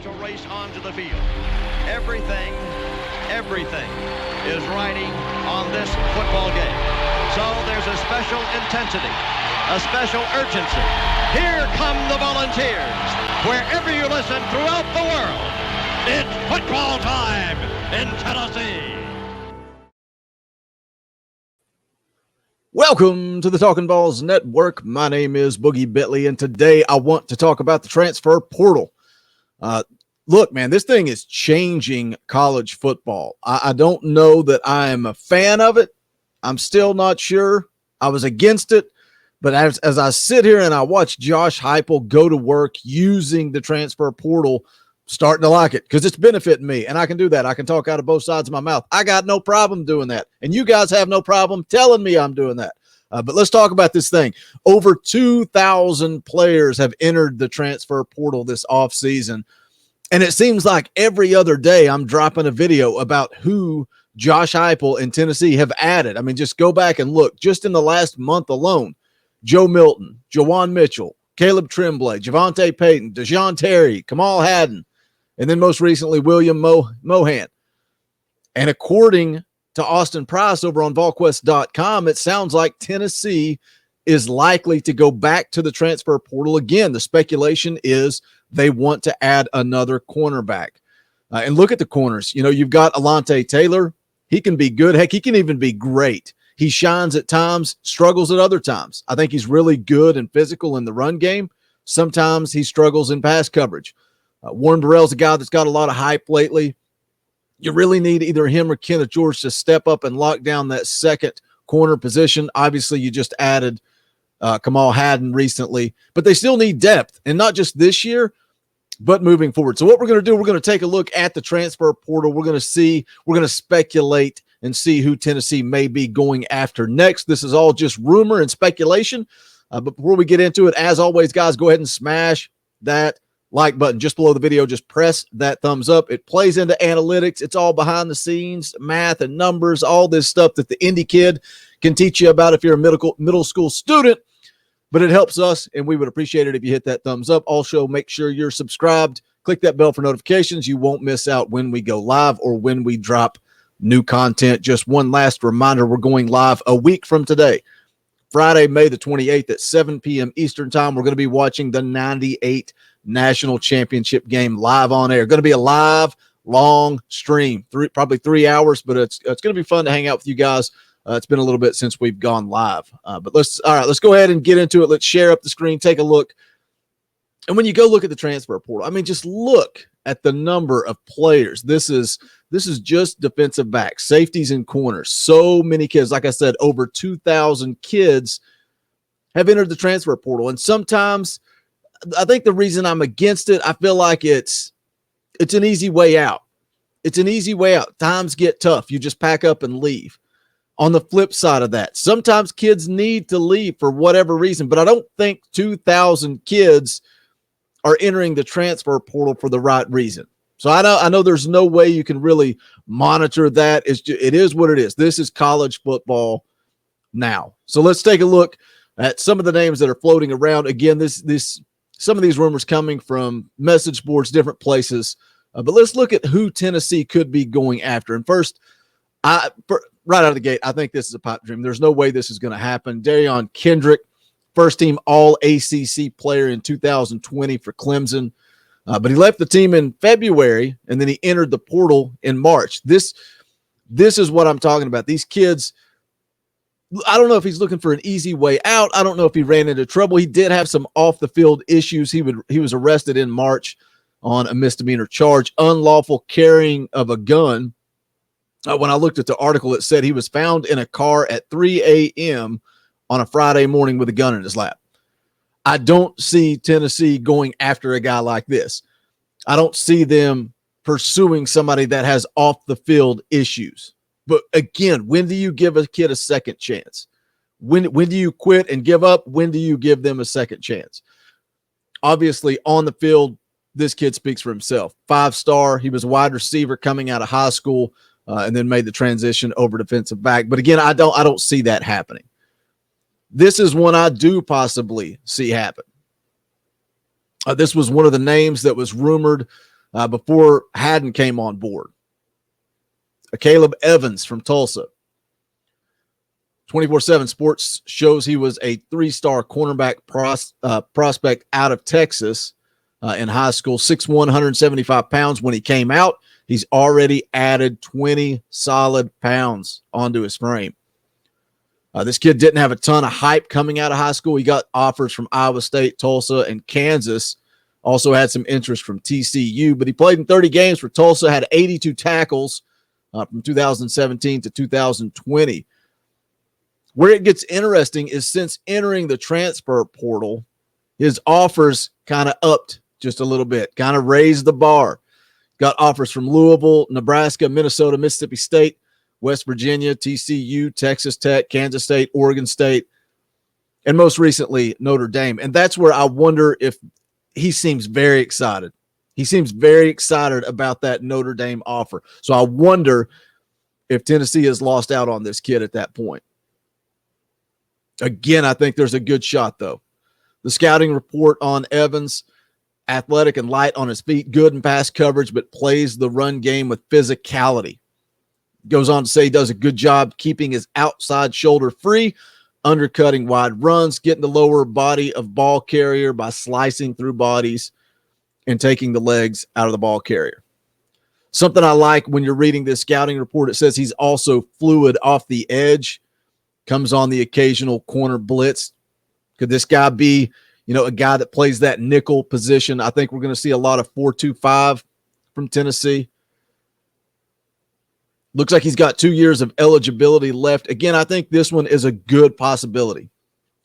prepare to race onto the field. Everything is riding on this football game. So there's a special intensity, a special urgency. Here come the Volunteers. Wherever you listen throughout the world, it's football time in Tennessee. Welcome to the Talkin' VAWLS Network. My name is Boogie Bentley, and today I want to talk about the transfer portal. Look, man, this thing is changing college football. I don't know that I'm a fan of it. I'm still not sure. I was against it. But as I sit here and I watch Josh Heupel go to work using the transfer portal, starting to like it because it's benefiting me, and I can do that. I can talk out of both sides of my mouth. I got no problem doing that, and you guys have no problem telling me I'm doing that. But let's talk about this thing. Over 2,000 players have entered the transfer portal this offseason, and it seems like every other day I'm dropping a video about who Josh Heupel and Tennessee have added. I mean, just go back and look. Just in the last month alone, Joe Milton, Jawan Mitchell, Caleb Tremblay, Javonte Payton, Dejon Terry, Kamal Hadden, and then most recently William Mohan. And according to Austin Price over on VolQuest.com, it sounds like Tennessee is likely to go back to the transfer portal again. The speculation is they want to add another cornerback. And look at the corners. You know, you've got Alontae Taylor. He can be good. Heck, he can even be great. He shines at times, struggles at other times. I think he's really good and physical in the run game. Sometimes he struggles in pass coverage. Warren Burrell's a guy that's got a lot of hype lately. You really need either him or Kenneth George to step up and lock down that second corner position. Obviously, you just added Kamal Hadden recently, but they still need depth, and not just this year, but moving forward. So what we're going to do, we're going to take a look at the transfer portal. We're going to speculate and see who Tennessee may be going after next. This is all just rumor and speculation. But before we get into it, as always, guys, go ahead and smash that like button just below the video. Just press that thumbs up. It plays into analytics. It's all behind the scenes, math and numbers, all this stuff that the indie kid can teach you about if you're a middle school student. But it helps us, and we would appreciate it if you hit that thumbs up. Also, make sure you're subscribed. Click that bell for notifications. You won't miss out when we go live or when we drop new content. Just one last reminder, we're going live a week from today, Friday, May the 28th at 7 p.m. Eastern time. We're going to be watching the 98 National Championship game live on air. Going to be a live, long stream, probably 3 hours, but it's going to be fun to hang out with you guys. It's been a little bit since we've gone live, but let's go ahead and get into it. Let's share up the screen, take a look. And when you go look at the transfer portal, I mean, just look at the number of players. This is just defensive backs, safeties, and corners. So many kids, like I said, over 2,000 kids have entered the transfer portal. And sometimes I think the reason I'm against it, I feel like it's an easy way out. It's an easy way out. Times get tough. You just pack up and leave. On the flip side of that, sometimes kids need to leave for whatever reason, but I don't think 2,000 kids are entering the transfer portal for the right reason. So I know there's no way you can really monitor that. It is what it is. This is college football now. So let's take a look at some of the names that are floating around. Again, some of these rumors coming from message boards, different places. But let's look at who Tennessee could be going after. And first, right out of the gate, I think this is a pipe dream. There's no way this is going to happen. Darion Kendrick, first-team All-ACC player in 2020 for Clemson. But he left the team in February, and then he entered the portal in March. This is what I'm talking about. These kids, I don't know if he's looking for an easy way out. I don't know if he ran into trouble. He did have some off-the-field issues. He was arrested in March on a misdemeanor charge, unlawful carrying of a gun. When I looked at the article, it said he was found in a car at 3 a.m. on a Friday morning with a gun in his lap. I don't see Tennessee going after a guy like this. I don't see them pursuing somebody that has off-the-field issues. But again, when do you give a kid a second chance? When do you quit and give up? When do you give them a second chance? Obviously, on the field, this kid speaks for himself. 5-star. He was a wide receiver coming out of high school. And then made the transition over defensive back. But again, I don't see that happening. This is one I do possibly see happen. This was one of the names that was rumored before Haddon came on board. Caleb Evans from Tulsa. 24/7 Sports shows he was a 3-star cornerback prospect out of Texas in high school, 6'1", 175 pounds. When he came out, he's already added 20 solid pounds onto his frame. This kid didn't have a ton of hype coming out of high school. He got offers from Iowa State, Tulsa, and Kansas. Also had some interest from TCU, but he played in 30 games for Tulsa, had 82 tackles from 2017 to 2020. Where it gets interesting is since entering the transfer portal, his offers kind of upped just a little bit, kind of raised the bar. Got offers from Louisville, Nebraska, Minnesota, Mississippi State, West Virginia, TCU, Texas Tech, Kansas State, Oregon State, and most recently Notre Dame. And that's where I wonder if he seems very excited. He seems very excited about that Notre Dame offer. So I wonder if Tennessee has lost out on this kid at that point. Again, I think there's a good shot, though. The scouting report on Evans: athletic and light on his feet, good in pass coverage, but plays the run game with physicality. Goes on to say he does a good job keeping his outside shoulder free, undercutting wide runs, getting the lower body of ball carrier by slicing through bodies and taking the legs out of the ball carrier. Something I like when you're reading this scouting report, it says he's also fluid off the edge, comes on the occasional corner blitz. Could this guy be, a guy that plays that nickel position? I think we're going to see a lot of 4-2-5 from Tennessee. Looks like he's got 2 years of eligibility left. Again, I think this one is a good possibility.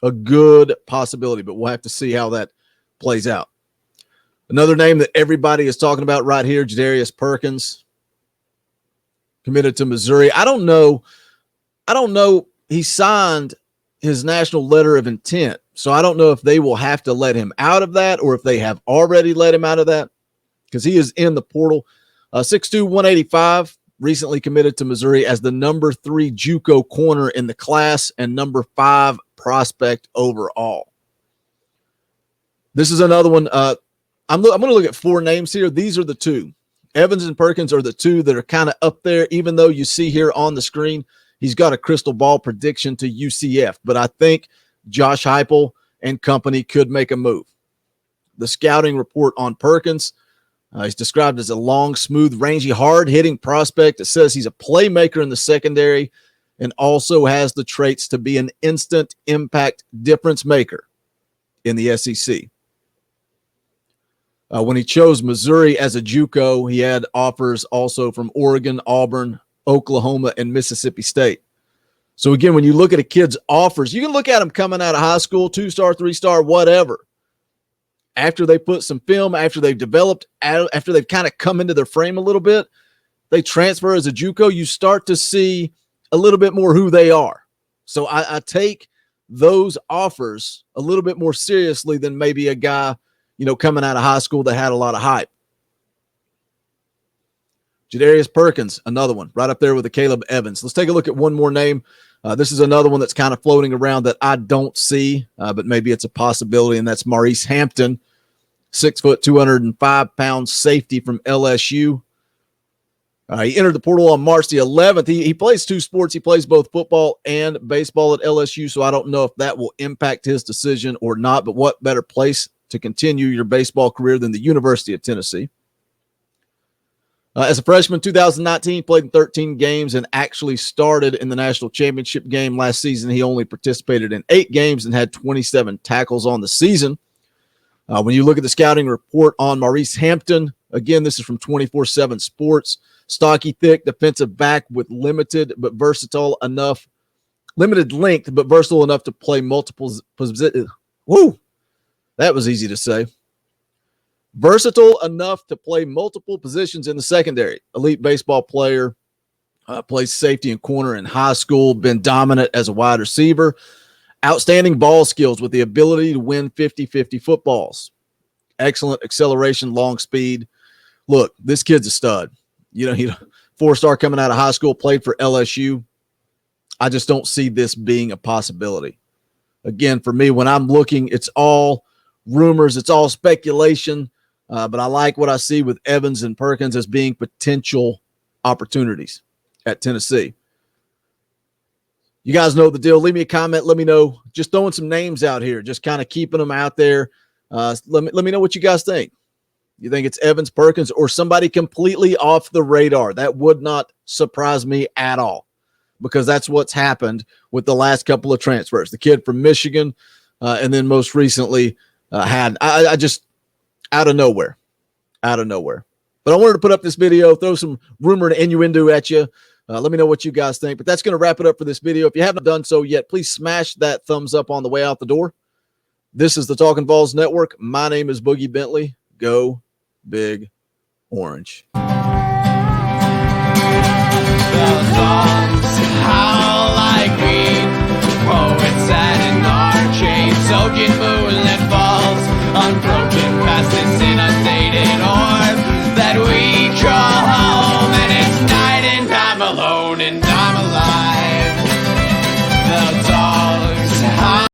A good possibility, but we'll have to see how that plays out. Another name that everybody is talking about right here, Jadarius Perkins, committed to Missouri. I don't know. He signed his national letter of intent, so I don't know if they will have to let him out of that or if they have already let him out of that, because he is in the portal. 6'2", 185, recently committed to Missouri as the number 3 JUCO corner in the class and number 5 prospect overall. This is another one. I'm going to look at 4 names here. These are the 2. Evans and Perkins are the 2 that are kind of up there, even though you see here on the screen he's got a crystal ball prediction to UCF. But I think Josh Heupel and company could make a move. The scouting report on Perkins, he's described as a long, smooth, rangy, hard-hitting prospect. It says he's a playmaker in the secondary and also has the traits to be an instant impact difference maker in the SEC. When he chose Missouri as a JUCO, he had offers also from Oregon, Auburn, Oklahoma, and Mississippi State. So again, when you look at a kid's offers, you can look at him coming out of high school, 2-star, 3-star, whatever. After they put some film, after they've developed, after they've kind of come into their frame a little bit, they transfer as a JUCO, you start to see a little bit more who they are. So I take those offers a little bit more seriously than maybe a guy, coming out of high school that had a lot of hype. Jadarius Perkins, another one, right up there with the Caleb Evans. Let's take a look at one more name. This is another one that's kind of floating around that I don't see, but maybe it's a possibility, and that's Maurice Hampton, 6 foot, 205 pounds safety from LSU. He entered the portal on March the 11th. He plays 2 sports. He plays both football and baseball at LSU, so I don't know if that will impact his decision or not, but what better place to continue your baseball career than the University of Tennessee. As a freshman, 2019, played in 13 games and actually started in the national championship game last season. He only participated in 8 games and had 27 tackles on the season. When you look at the scouting report on Maurice Hampton, again, this is from 24/7 Sports. Stocky, thick defensive back with limited length, but versatile enough to play multiple positions. Woo, that was easy to say. Versatile enough to play multiple positions in the secondary. Elite baseball player, plays safety and corner in high school, been dominant as a wide receiver. Outstanding ball skills with the ability to win 50-50 footballs. Excellent acceleration, long speed. Look, this kid's a stud. He 4-star coming out of high school, played for LSU. I just don't see this being a possibility. Again, for me, when I'm looking, it's all rumors. It's all speculation. But I like what I see with Evans and Perkins as being potential opportunities at Tennessee. You guys know the deal. Leave me a comment. Let me know. Just throwing some names out here, just kind of keeping them out there. Let me know what you guys think. You think it's Evans, Perkins, or somebody completely off the radar? That would not surprise me at all, because that's what's happened with the last couple of transfers. The kid from Michigan, and then most recently I just out of nowhere. But I wanted to put up this video, throw some rumor and innuendo at you. Let me know what you guys think. But that's going to wrap it up for this video. If you haven't done so yet, please smash that thumbs up on the way out the door. This is the Talkin' VAWLS Network. My name is Boogie Bentley. Go Big Orange. The songs howl like me, poets sat in our chains, soaking moonlit fall.